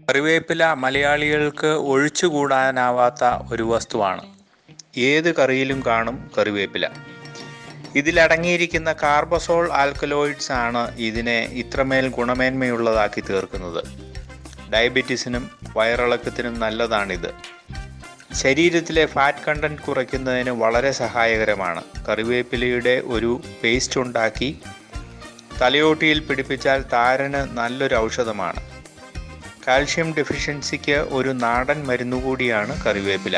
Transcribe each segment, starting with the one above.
കറിവേപ്പില മലയാളികൾക്ക് ഒഴിച്ചുകൂടാനാവാത്ത ഒരു വസ്തുവാണ്. ഏത് കറിയിലും കാണും കറിവേപ്പില. ഇതിലടങ്ങിയിരിക്കുന്ന കാർബസോൾ ആൽക്കലോയിഡ്സ് ആണ് ഇതിനെ ഇത്രമേൽ ഗുണമേന്മയുള്ളതാക്കി തീർക്കുന്നത്. ഡയബറ്റീസിനും വയറിളക്കത്തിനും നല്ലതാണിത്. ശരീരത്തിലെ ഫാറ്റ് കണ്ടന്റ് കുറയ്ക്കുന്നതിന് വളരെ സഹായകരമാണ്. കറിവേപ്പിലയുടെ ഒരു പേസ്റ്റ് ഉണ്ടാക്കി തലയോട്ടിയിൽ പിടിപ്പിച്ചാൽ താരന് നല്ലൊരു ഔഷധമാണ്. കാൽഷ്യം ഡെഫിഷ്യൻസിക്ക് ഒരു നാടൻ മരുന്നുകൂടിയാണ് കറിവേപ്പില.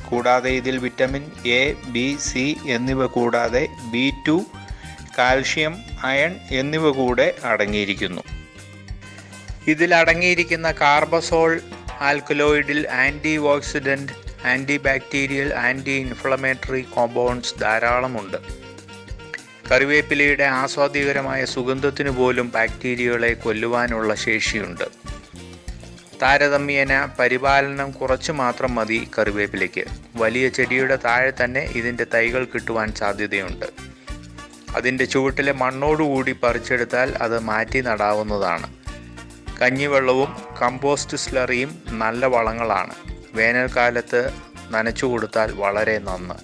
കൂടാതെ ഇതിൽ വിറ്റമിൻ എ, ബി, സി എന്നിവ കൂടാതെ B2, കാൽഷ്യം, അയൺ എന്നിവ കൂടെ അടങ്ങിയിരിക്കുന്നു. ഇതിലടങ്ങിയിരിക്കുന്ന കാർബസോൾ ആൽക്കലോയിഡിൽ anti oxidant, anti bacterial, anti inflammatory compounds ധാരാളമുണ്ട്. കറിവേപ്പിലയുടെ ആസ്വാദ്യകരമായ സുഗന്ധത്തിനു പോലും ബാക്ടീരിയകളെ കൊല്ലുവാനുള്ള ശേഷിയുണ്ട്. താരതമ്യേന പരിപാലനം കുറച്ച് മാത്രം മതി കറിവേപ്പിലയ്ക്ക്. വലിയ ചെടിയുടെ താഴെ തന്നെ ഇതിൻ്റെ തൈകൾ കിട്ടുവാൻ സാധ്യതയുണ്ട്. അതിൻ്റെ ചുവട്ടിലെ മണ്ണോടുകൂടി പറിച്ചെടുത്താൽ അത് മാറ്റി നടാവുന്നതാണ്. കഞ്ഞിവെള്ളവും കമ്പോസ്റ്റ് സ്ലറിയും നല്ല വളങ്ങളാണ്. വേനൽക്കാലത്ത് നനച്ചു കൊടുത്താൽ വളരെ നന്ന്.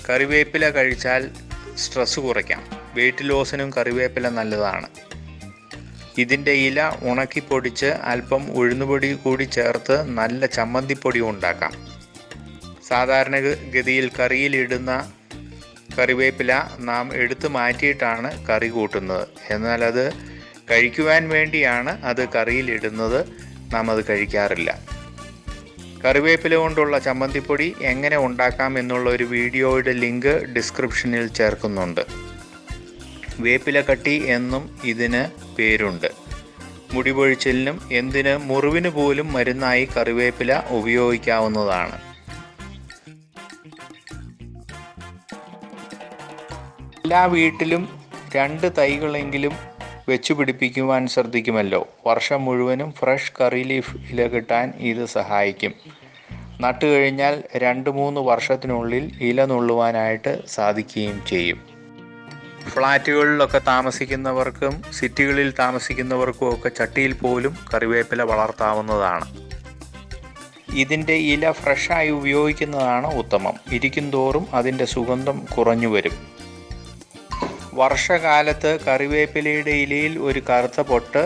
കറിവേപ്പില കഴിച്ചാൽ സ്ട്രെസ് കുറയ്ക്കാം. വെയിറ്റ് ലോസിനും കറിവേപ്പില നല്ലതാണ്. ഇതിൻ്റെ ഇല ഉണക്കി പൊടിച്ച് അല്പം ഉഴുന്നുപൊടി കൂടി ചേർത്ത് നല്ല ചമ്മന്തിപ്പൊടി ഉണ്ടാക്കാം. സാധാരണഗതിയിൽ കറിയിലിടുന്ന കറിവേപ്പില നാം എടുത്തു മാറ്റിയിട്ടാണ് കറി കൂട്ടുന്നത്. എന്നാൽ അത് കഴിക്കുവാൻ വേണ്ടിയാണ് അത് കറിയിലിടുന്നത്. നാം അത് കഴിക്കാറില്ല. കറിവേപ്പില കൊണ്ടുള്ള ചമ്മന്തിപ്പൊടി എങ്ങനെ ഉണ്ടാക്കാം എന്നുള്ള ഒരു വീഡിയോയുടെ ലിങ്ക് ഡിസ്ക്രിപ്ഷനിൽ ചേർക്കുന്നുണ്ട്. വേപ്പില കട്ടി എന്നും ഇതിന് പേരുണ്ട്. മുടിപൊഴിച്ചിലിനും എന്തിന് മുറിവിന് പോലും മരുന്നായി കറിവേപ്പില ഉപയോഗിക്കാവുന്നതാണ്. എല്ലാ വീട്ടിലും 2 തൈകളെങ്കിലും വെച്ചു പിടിപ്പിക്കുവാൻ ശ്രദ്ധിക്കുമല്ലോ. വർഷം മുഴുവനും ഫ്രഷ് കറി ലീഫ് ഇല കിട്ടാൻ ഇത് സഹായിക്കും. നട്ടുകഴിഞ്ഞാൽ 2-3 വർഷത്തിനുള്ളിൽ ഇല നുള്ളുവാനായിട്ട് സാധിക്കുകയും ചെയ്യും. ഫ്ലാറ്റുകളിലൊക്കെ താമസിക്കുന്നവർക്കും സിറ്റികളിൽ താമസിക്കുന്നവർക്കും ഒക്കെ ചട്ടിയിൽ പോലും കറിവേപ്പില വളർത്താവുന്നതാണ്. ഇതിൻ്റെ ഇല ഫ്രഷായി ഉപയോഗിക്കുന്നതാണ് ഉത്തമം. ഇരിക്കും തോറും അതിൻ്റെ സുഗന്ധം കുറഞ്ഞു വരും. വർഷകാലത്ത് കറിവേപ്പിലയുടെ ഇലയിൽ ഒരു കറുത്ത പൊട്ട്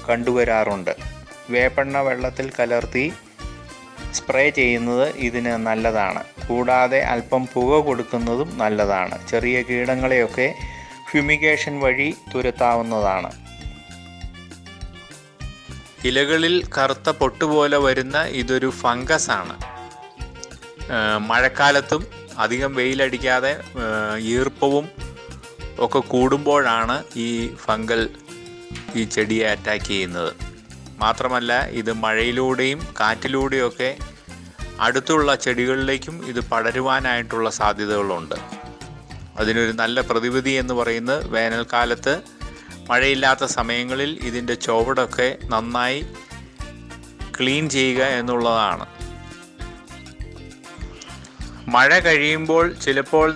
കണ്ടുവരാറുണ്ട്. വേപ്പെണ്ണ വെള്ളത്തിൽ കലർത്തി സ്പ്രേ ചെയ്യുന്നത് ഇതിന് നല്ലതാണ്. കൂടാതെ അല്പം പുക കൊടുക്കുന്നതും നല്ലതാണ്. ചെറിയ കീടങ്ങളെയൊക്കെ ഫ്യൂമിഗേഷൻ വഴി തുരത്താവുന്നതാണ്. ഇലകളിൽ കറുത്ത പൊട്ടുപോലെ വരുന്ന ഇതൊരു ഫംഗസ് ആണ്. മഴക്കാലത്തും അധികം വെയിലടിക്കാതെ ഈർപ്പവും ഒക്കെ കൂടുമ്പോഴാണ് ഈ ഫംഗൽ ഈ ചെടിയെ അറ്റാക്ക് ചെയ്യുന്നത്. മാത്രമല്ല ഇത് മഴയിലൂടെയും കാറ്റിലൂടെയൊക്കെ അടുത്തുള്ള ചെടികളിലേക്കും ഇത് പടരുവാനായിട്ടുള്ള സാധ്യതകളുണ്ട്. അതിനൊരു നല്ല പ്രതിവിധി എന്ന് പറയുന്നത് വേനൽക്കാലത്ത് മഴയില്ലാത്ത സമയങ്ങളിൽ ഇതിൻ്റെ ചുവടൊക്കെ നന്നായി ക്ലീൻ ചെയ്യുക എന്നുള്ളതാണ്. മഴ കഴിയുമ്പോൾ ചിലപ്പോൾ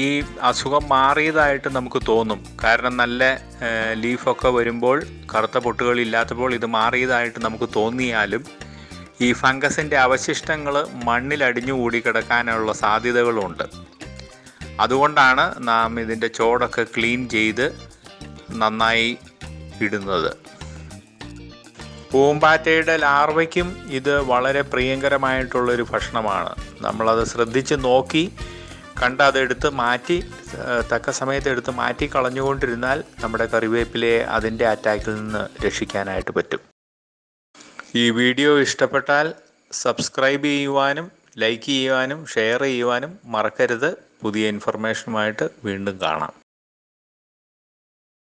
ഈ അസുഖം മാറിയതായിട്ട് നമുക്ക് തോന്നും. കാരണം നല്ല ലീഫൊക്കെ വരുമ്പോൾ കറുത്ത പൊട്ടുകളില്ലാത്തപ്പോൾ ഇത് മാറിയതായിട്ട് നമുക്ക് തോന്നിയാലും ഈ ഫംഗസിൻ്റെ അവശിഷ്ടങ്ങൾ മണ്ണിലടിഞ്ഞുകൂടി കിടക്കാനുള്ള സാധ്യതകളുണ്ട്. അതുകൊണ്ടാണ് നാം ഇതിൻ്റെ ചോടൊക്കെ ക്ലീൻ ചെയ്ത് നന്നായി ഇടുന്നത്. പൂമ്പാറ്റയുടെ ലാർവയ്ക്കും ഇത് വളരെ പ്രിയങ്കരമായിട്ടുള്ളൊരു ഭക്ഷണമാണ്. നമ്മളത് ശ്രദ്ധിച്ച് നോക്കി അതെടുത്ത് മാറ്റി തക്ക സമയത്ത് എടുത്ത് മാറ്റി കളഞ്ഞുകൊണ്ടിരുന്നാൽ നമ്മുടെ കറിവേപ്പിലയെ അതിൻ്റെ അറ്റാക്കിൽ നിന്ന് രക്ഷിക്കാനായിട്ട് പറ്റും. ഈ വീഡിയോ ഇഷ്ടപ്പെട്ടാൽ സബ്സ്ക്രൈബ് ചെയ്യുവാനും ലൈക്ക് ചെയ്യുവാനും ഷെയർ ചെയ്യുവാനും മറക്കരുത്. പുതിയ ഇൻഫർമേഷനുമായിട്ട് വീണ്ടും കാണാം.